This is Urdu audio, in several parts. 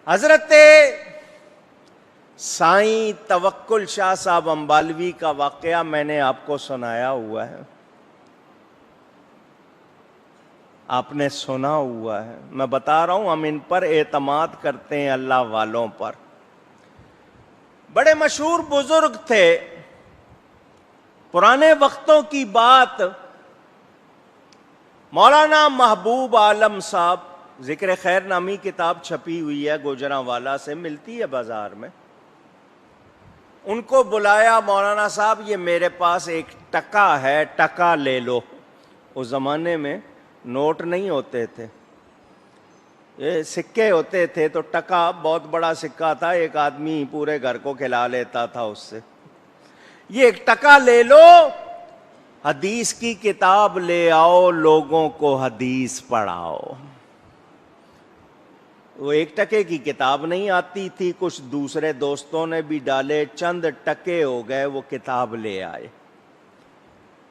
حضرت سائیں توکل شاہ صاحب امبالوی کا واقعہ میں نے آپ کو سنایا ہوا ہے، آپ نے سنا ہوا ہے، میں بتا رہا ہوں ہم ان پر اعتماد کرتے ہیں، اللہ والوں پر۔ بڑے مشہور بزرگ تھے، پرانے وقتوں کی بات، مولانا محبوب عالم صاحب، ذکر خیر نامی کتاب چھپی ہوئی ہے، گوجرانوالا سے ملتی ہے بازار میں۔ ان کو بلایا، مولانا صاحب یہ میرے پاس ایک ٹکا ہے، ٹکا لے لو۔ اس زمانے میں نوٹ نہیں ہوتے تھے، یہ سکے ہوتے تھے، تو ٹکا بہت بڑا سکہ تھا، ایک آدمی پورے گھر کو کھلا لیتا تھا اس سے۔ یہ ایک ٹکا لے لو، حدیث کی کتاب لے آؤ، لوگوں کو حدیث پڑھاؤ۔ وہ ایک ٹکے کی کتاب نہیں آتی تھی، کچھ دوسرے دوستوں نے بھی ڈالے، چند ٹکے ہو گئے، وہ کتاب لے آئے۔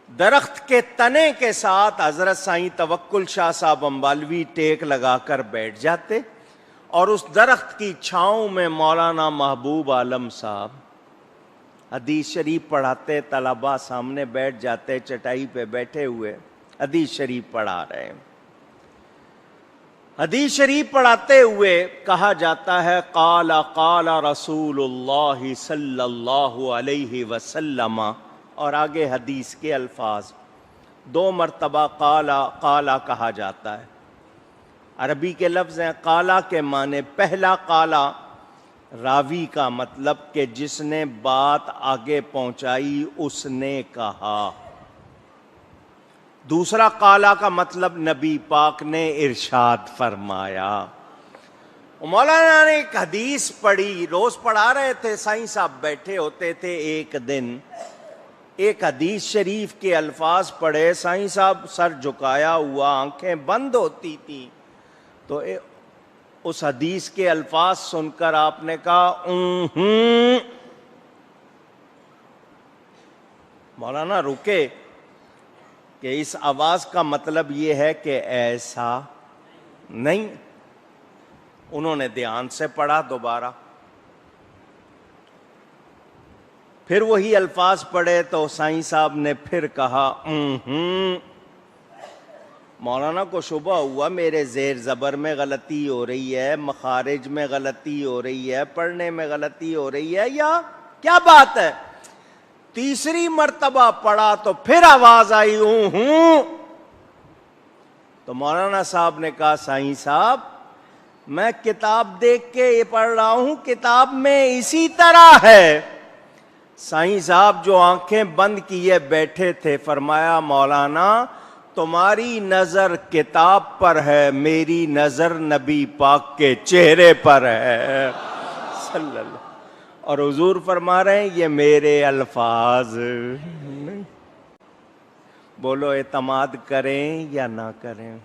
درخت کے تنے کے ساتھ حضرت سائیں توکل شاہ صاحب امبالوی ٹیک لگا کر بیٹھ جاتے، اور اس درخت کی چھاؤں میں مولانا محبوب عالم صاحب حدیث شریف پڑھاتے، طلباء سامنے بیٹھ جاتے، چٹائی پہ بیٹھے ہوئے حدیث شریف پڑھا رہے ہیں۔ حدیث شریف پڑھاتے ہوئے کہا جاتا ہے، قال قال رسول اللہ صلی اللہ علیہ وسلم، اور آگے حدیث کے الفاظ، 2 مرتبہ قال قال کہا جاتا ہے۔ عربی کے لفظ ہیں، قال کے معنی، پہلا قال راوی کا مطلب کہ جس نے بات آگے پہنچائی اس نے کہا، دوسرا قالا کا مطلب نبی پاک نے ارشاد فرمایا۔ مولانا نے ایک حدیث پڑھی، روز پڑھا رہے تھے، سائیں صاحب بیٹھے ہوتے تھے، ایک دن ایک حدیث شریف کے الفاظ پڑھے، سائیں صاحب سر جھکایا ہوا، آنکھیں بند ہوتی تھی، تو اس حدیث کے الفاظ سن کر آپ نے کہا مولانا رکے کہ اس آواز کا مطلب یہ ہے کہ ایسا نہیں۔ انہوں نے دھیان سے پڑھا دوبارہ، پھر وہی الفاظ پڑھے تو سائیں صاحب نے پھر کہا مولانا کو شبہ ہوا میرے زیر زبر میں غلطی ہو رہی ہے، مخارج میں غلطی ہو رہی ہے، پڑھنے میں غلطی ہو رہی ہے، یا کیا بات ہے؟ تیسری مرتبہ پڑھا تو پھر آواز آئی تو مولانا صاحب نے کہا، سائیں صاحب میں کتاب دیکھ کے یہ پڑھ رہا ہوں، کتاب میں اسی طرح ہے۔ سائیں صاحب جو آنکھیں بند کیے بیٹھے تھے، فرمایا مولانا تمہاری نظر کتاب پر ہے، میری نظر نبی پاک کے چہرے پر ہے صلی اللہ، اور حضور فرما رہے ہیں یہ میرے الفاظ نہیں۔ بولو اعتماد کریں یا نہ کریں؟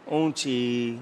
اونچی